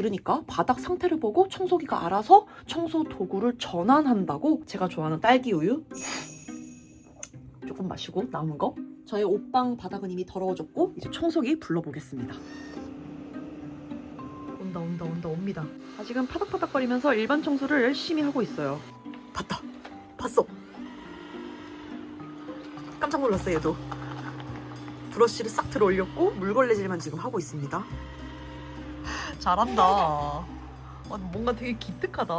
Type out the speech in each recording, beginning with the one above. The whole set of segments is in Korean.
그러니까 바닥 상태를 보고 청소기가 알아서 청소 도구를 전환한다고. 제가 좋아하는 딸기 우유 조금 마시고 남은 거. 저의 옷방 바닥은 이미 더러워졌고 이제 청소기 불러보겠습니다. 옵니다. 아직은 파닥파닥거리면서 일반 청소를 열심히 하고 있어요. 봤어. 깜짝 놀랐어요. 얘도 브러쉬를 싹 들어 올렸고 물걸레질만 지금 하고 있습니다. 잘한다. 뭔가 되게 기특하다.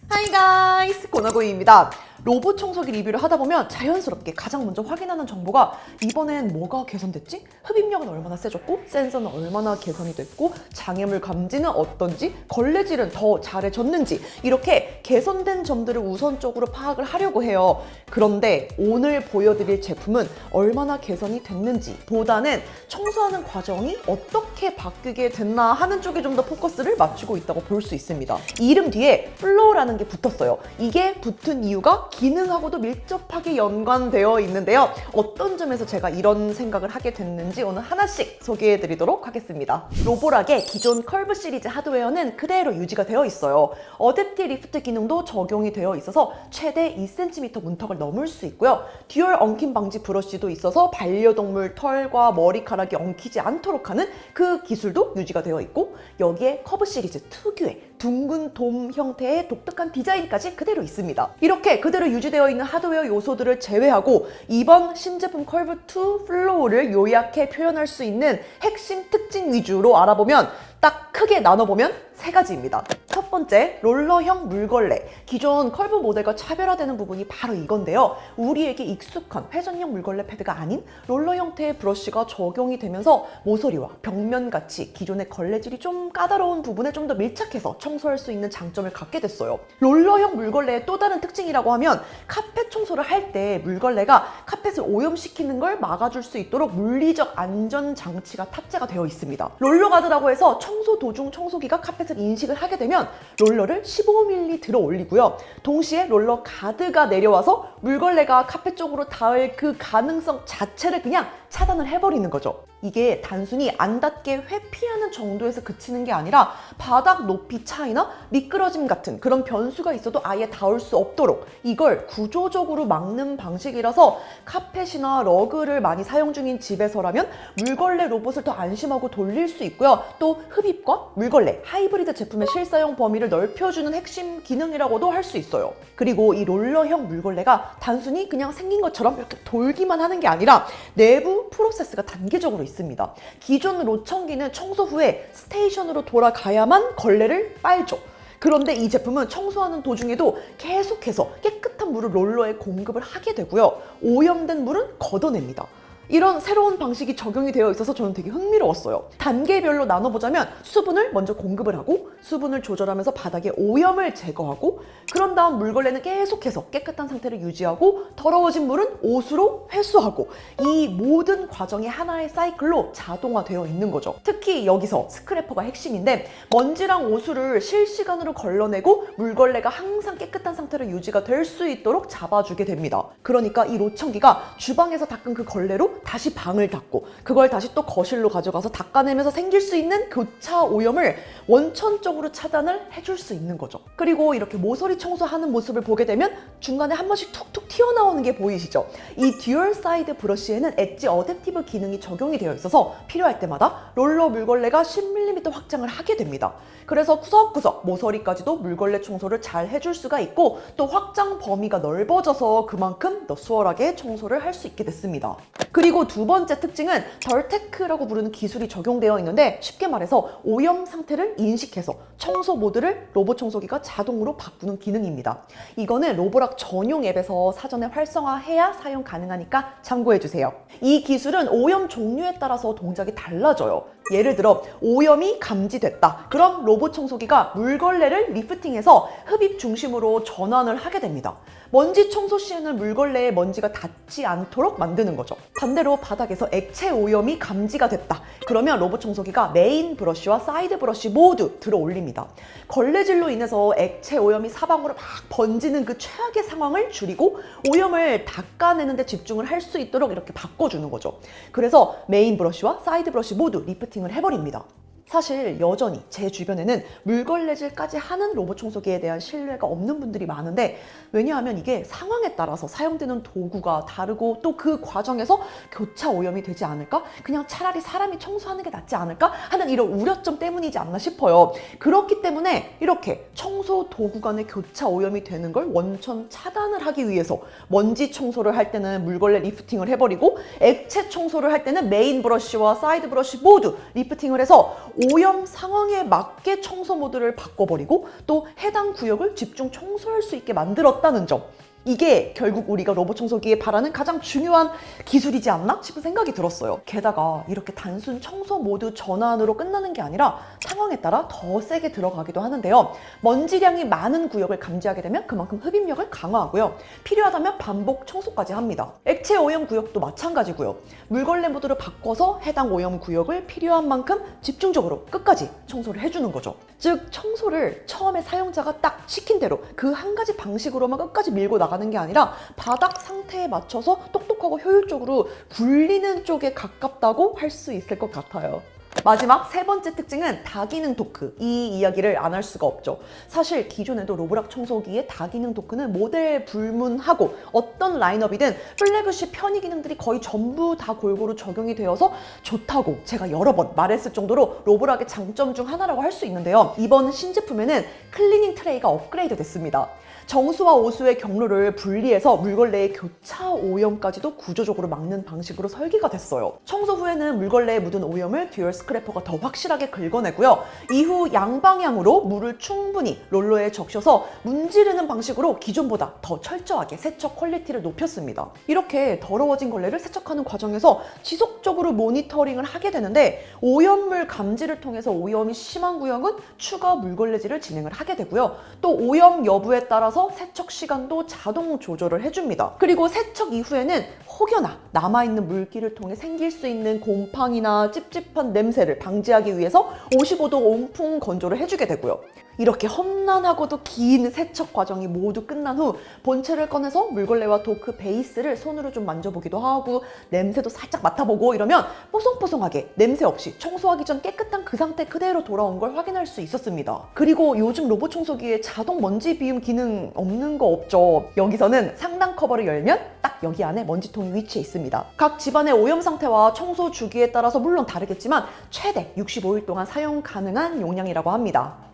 하이 가이스, 고나고이입니다. 로봇 청소기 리뷰를 하다 보면 자연스럽게 가장 먼저 확인하는 정보가 이번엔 뭐가 개선됐지? 흡입력은 얼마나 세졌고 센서는 얼마나 개선이 됐고 장애물 감지는 어떤지 걸레질은 더 잘해졌는지 이렇게 개선된 점들을 우선적으로 파악을 하려고 해요. 그런데 오늘 보여드릴 제품은 얼마나 개선이 됐는지 보다는 청소하는 과정이 어떻게 바뀌게 됐나 하는 쪽에 좀 더 포커스를 맞추고 있다고 볼 수 있습니다. 이름 뒤에 플로우라는 게 붙었어요. 이게 붙은 이유가 기능하고도 밀접하게 연관되어 있는데요. 어떤 점에서 제가 이런 생각을 하게 됐는지 오늘 하나씩 소개해드리도록 하겠습니다. 로보락의 기존 컬브 시리즈 하드웨어는 그대로 유지가 되어 있어요. 어댑티 리프트 기능도 적용이 되어 있어서 최대 2cm 문턱을 넘을 수 있고요. 듀얼 엉킴 방지 브러쉬도 있어서 반려동물 털과 머리카락이 엉키지 않도록 하는 그 기술도 유지가 되어 있고 여기에 커브 시리즈 특유의 둥근 돔 형태의 독특한 디자인까지 그대로 있습니다. 이렇게 그대로 유지되어 있는 하드웨어 요소들을 제외하고 이번 신제품 컬브2 플로우를 요약해 표현할 수 있는 핵심 특징 위주로 알아보면 딱 크게 나눠보면 세 가지입니다. 첫 번째, 롤러형 물걸레. 기존 컬브 모델과 차별화되는 부분이 바로 이건데요. 우리에게 익숙한 회전형 물걸레 패드가 아닌 롤러 형태의 브러쉬가 적용이 되면서 모서리와 벽면같이 기존의 걸레질이 좀 까다로운 부분에 좀 더 밀착해서 청소할 수 있는 장점을 갖게 됐어요. 롤러형 물걸레의 또 다른 특징이라고 하면 카펫 청소를 할 때 물걸레가 카펫을 오염시키는 걸 막아줄 수 있도록 물리적 안전 장치가 탑재가 되어 있습니다. 롤러 가드라고 해서 청소 도중 청소기가 카펫을 인식을 하게 되면 롤러를 15mm 들어 올리고요. 동시에 롤러 가드가 내려와서 물걸레가 카펫 쪽으로 닿을 그 가능성 자체를 그냥 차단을 해버리는 거죠. 이게 단순히 안 닿게 회피하는 정도에서 그치는 게 아니라 바닥 높이 차이나 미끄러짐 같은 그런 변수가 있어도 아예 닿을 수 없도록 이걸 구조적으로 막는 방식이라서 카펫이나 러그를 많이 사용 중인 집에서라면 물걸레 로봇을 더 안심하고 돌릴 수 있고요. 또 흡입과 물걸레, 하이브리드 제품의 실사용 범위를 넓혀주는 핵심 기능이라고도 할 수 있어요. 그리고 이 롤러형 물걸레가 단순히 그냥 생긴 것처럼 이렇게 돌기만 하는 게 아니라 내부 프로세스가 단계적으로 있습니다. 기존 로청기는 청소 후에 스테이션으로 돌아가야만 걸레를 빨죠. 그런데 이 제품은 청소하는 도중에도 계속해서 깨끗한 물을 롤러에 공급을 하게 되고요. 오염된 물은 걷어냅니다. 이런 새로운 방식이 적용이 되어 있어서 저는 되게 흥미로웠어요. 단계별로 나눠보자면 수분을 먼저 공급을 하고 수분을 조절하면서 바닥에 오염을 제거하고 그런 다음 물걸레는 계속해서 깨끗한 상태를 유지하고 더러워진 물은 옷으로 회수하고 이 모든 과정이 하나의 사이클로 자동화되어 있는 거죠. 특히 여기서 스크래퍼가 핵심인데 먼지랑 오수를 실시간으로 걸러내고 물걸레가 항상 깨끗한 상태로 유지가 될 수 있도록 잡아주게 됩니다. 그러니까 이 로청기가 주방에서 닦은 그 걸레로 다시 방을 닦고 그걸 다시 또 거실로 가져가서 닦아내면서 생길 수 있는 교차 오염을 원천적으로 차단을 해줄 수 있는 거죠. 그리고 이렇게 모서리 청소하는 모습을 보게 되면 중간에 한 번씩 툭툭 튀어나오는 게 보이시죠? 이 듀얼 사이드 브러쉬에는 엣지 어댑티브 기능이 적용이 되어 있어서 필요할 때마다 롤러 물걸레가 10mm 확장을 하게 됩니다. 그래서 구석구석 모서리까지도 물걸레 청소를 잘 해줄 수가 있고 또 확장 범위가 넓어져서 그만큼 더 수월하게 청소를 할 수 있게 됐습니다. 그리고 두 번째 특징은 덜테크라고 부르는 기술이 적용되어 있는데 쉽게 말해서 오염 상태를 인식해서 청소 모드를 로봇 청소기가 자동으로 바꾸는 기능입니다. 이거는 로보락 전용 앱에서 사전에 활성화해야 사용 가능하니까 참고해주세요. 이 기술은 오염 종류에 따라서 동작이 달라져요. 예를 들어 오염이 감지됐다. 그럼 로봇 청소기가 물걸레를 리프팅해서 흡입 중심으로 전환을 하게 됩니다. 먼지 청소 시에는 물걸레에 먼지가 닿지 않도록 만드는 거죠. 반대로 바닥에서 액체 오염이 감지가 됐다. 그러면 로봇 청소기가 메인 브러쉬와 사이드 브러쉬 모두 들어 올립니다. 걸레질로 인해서 액체 오염이 사방으로 막 번지는 그 최악의 상황을 줄이고 오염을 닦아내는 데 집중을 할 수 있도록 이렇게 바꿔주는 거죠. 그래서 메인 브러쉬와 사이드 브러쉬 모두 리프팅을 해버립니다. 사실 여전히 제 주변에는 물걸레질까지 하는 로봇 청소기에 대한 신뢰가 없는 분들이 많은데, 왜냐하면 이게 상황에 따라서 사용되는 도구가 다르고 또 그 과정에서 교차 오염이 되지 않을까? 그냥 차라리 사람이 청소하는 게 낫지 않을까? 하는 이런 우려점 때문이지 않나 싶어요. 그렇기 때문에 이렇게 청소 도구 간의 교차 오염이 되는 걸 원천 차단을 하기 위해서 먼지 청소를 할 때는 물걸레 리프팅을 해버리고 액체 청소를 할 때는 메인 브러쉬와 사이드 브러쉬 모두 리프팅을 해서 오염 상황에 맞게 청소 모드를 바꿔버리고 또 해당 구역을 집중 청소할 수 있게 만들었다는 점. 이게 결국 우리가 로봇 청소기에 바라는 가장 중요한 기술이지 않나 싶은 생각이 들었어요. 게다가 이렇게 단순 청소 모드 전환으로 끝나는 게 아니라 상황에 따라 더 세게 들어가기도 하는데요. 먼지량이 많은 구역을 감지하게 되면 그만큼 흡입력을 강화하고요. 필요하다면 반복 청소까지 합니다. 액체 오염 구역도 마찬가지고요. 물걸레 모드를 바꿔서 해당 오염 구역을 필요한 만큼 집중적으로 끝까지 청소를 해주는 거죠. 즉 청소를 처음에 사용자가 딱 시킨 대로 그 한 가지 방식으로만 끝까지 밀고 나가는 게 아니라 바닥 상태에 맞춰서 똑똑하고 효율적으로 굴리는 쪽에 가깝다고 할 수 있을 것 같아요. 마지막 세 번째 특징은 다기능 도크. 이 이야기를 안 할 수가 없죠. 사실 기존에도 로브락 청소기의 다기능 도크는 모델 불문하고 어떤 라인업이든 플래그십 편의 기능들이 거의 전부 다 골고루 적용이 되어서 좋다고 제가 여러 번 말했을 정도로 로브락의 장점 중 하나라고 할 수 있는데요. 이번 신제품에는 클리닝 트레이가 업그레이드 됐습니다. 정수와 오수의 경로를 분리해서 물걸레의 교차 오염까지도 구조적으로 막는 방식으로 설계가 됐어요. 청소 후에는 물걸레에 묻은 오염을 듀얼 스크래퍼가 더 확실하게 긁어내고요. 이후 양방향으로 물을 충분히 롤러에 적셔서 문지르는 방식으로 기존보다 더 철저하게 세척 퀄리티를 높였습니다. 이렇게 더러워진 걸레를 세척하는 과정에서 지속적으로 모니터링을 하게 되는데, 오염물 감지를 통해서 오염이 심한 구역은 추가 물걸레질을 진행을 하게 되고요. 또 오염 여부에 따라서 세척 시간도 자동 조절을 해줍니다. 그리고 세척 이후에는 혹여나 남아있는 물기를 통해 생길 수 있는 곰팡이나 찝찝한 냄새를 방지하기 위해서 55도 온풍 건조를 해주게 되고요. 이렇게 험난하고도 긴 세척 과정이 모두 끝난 후 본체를 꺼내서 물걸레와 도크 베이스를 손으로 좀 만져보기도 하고 냄새도 살짝 맡아보고 이러면 뽀송뽀송하게 냄새 없이 청소하기 전 깨끗한 그 상태 그대로 돌아온 걸 확인할 수 있었습니다. 그리고 요즘 로봇 청소기에 자동 먼지 비움 기능 없는 거 없죠. 여기서는 상단 커버를 열면 딱 여기 안에 먼지통이 위치해 있습니다. 각 집안의 오염 상태와 청소 주기에 따라서 물론 다르겠지만 최대 65일 동안 사용 가능한 용량이라고 합니다.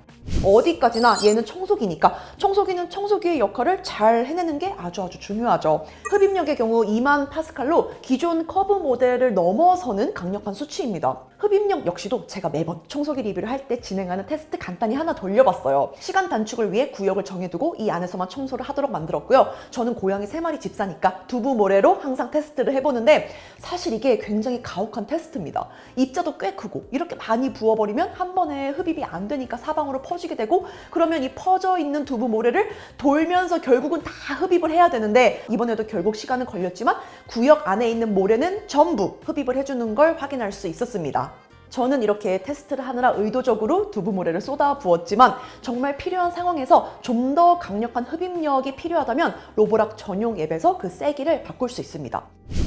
어디까지나 얘는 청소기니까 청소기는 청소기의 역할을 잘 해내는 게 아주 중요하죠. 흡입력의 경우 2만 파스칼로 기존 커브 모델을 넘어서는 강력한 수치입니다. 흡입력 역시도 제가 매번 청소기 리뷰를 할 때 진행하는 테스트 간단히 하나 돌려봤어요. 시간 단축을 위해 구역을 정해두고 이 안에서만 청소를 하도록 만들었고요. 저는 고양이 3마리 집사니까 두부 모래로 항상 테스트를 해보는데 사실 이게 굉장히 가혹한 테스트입니다. 입자도 꽤 크고 이렇게 많이 부어버리면 한 번에 흡입이 안 되니까 사방으로 퍼지게 되고, 그러면 이 퍼져 있는 두부 모래를 돌면서 결국은 다 흡입을 해야 되는데, 이번에도 결국 시간은 걸렸지만 구역 안에 있는 모래는 전부 흡입을 해주는 걸 확인할 수 있었습니다. 저는 이렇게 테스트를 하느라 의도적으로 두부 모래를 쏟아 부었지만 정말 필요한 상황에서 좀 더 강력한 흡입력이 필요하다면 로보락 전용 앱에서 그 세기를 바꿀 수 있습니다.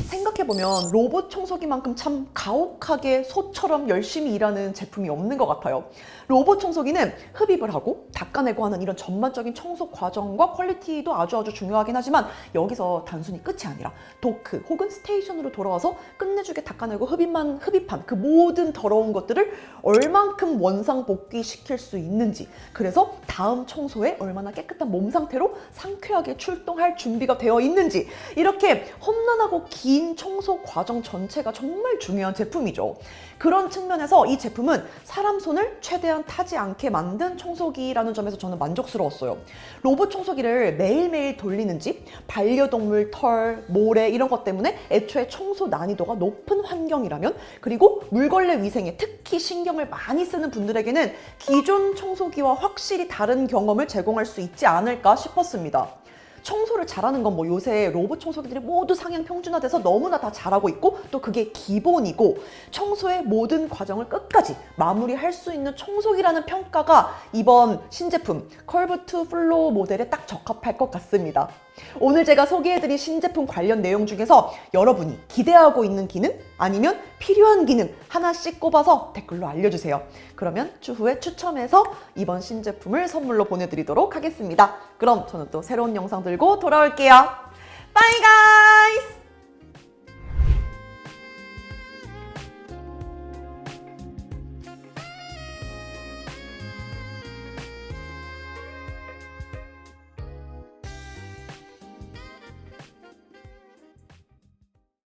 생각해보면 로봇 청소기만큼 참 가혹하게 소처럼 열심히 일하는 제품이 없는 것 같아요. 로봇 청소기는 흡입을 하고 닦아내고 하는 이런 전반적인 청소 과정과 퀄리티도 아주 중요하긴 하지만 여기서 단순히 끝이 아니라 도크 혹은 스테이션으로 돌아와서 끝내주게 닦아내고 흡입한 그 모든 더러운 것들을 얼만큼 원상 복귀시킬 수 있는지, 그래서 다음 청소에 얼마나 깨끗한 몸 상태로 상쾌하게 출동할 준비가 되어 있는지, 이렇게 험난하고 긴 긴 청소 과정 전체가 정말 중요한 제품이죠. 그런 측면에서 이 제품은 사람 손을 최대한 타지 않게 만든 청소기라는 점에서 저는 만족스러웠어요. 로봇 청소기를 매일매일 돌리는지 반려동물 털, 모래 이런 것 때문에 애초에 청소 난이도가 높은 환경이라면, 그리고 물걸레 위생에 특히 신경을 많이 쓰는 분들에게는 기존 청소기와 확실히 다른 경험을 제공할 수 있지 않을까 싶었습니다. 청소를 잘하는 건 뭐 요새 로봇 청소기들이 모두 상향 평준화돼서 너무나 다 잘하고 있고, 또 그게 기본이고, 청소의 모든 과정을 끝까지 마무리할 수 있는 청소기라는 평가가 이번 신제품 컬브2 플로우 모델에 딱 적합할 것 같습니다. 오늘 제가 소개해드린 신제품 관련 내용 중에서 여러분이 기대하고 있는 기능 아니면 필요한 기능 하나씩 꼽아서 댓글로 알려주세요. 그러면 추후에 추첨해서 이번 신제품을 선물로 보내드리도록 하겠습니다. 그럼 저는 또 새로운 영상 들고 돌아올게요. 바이 가이즈!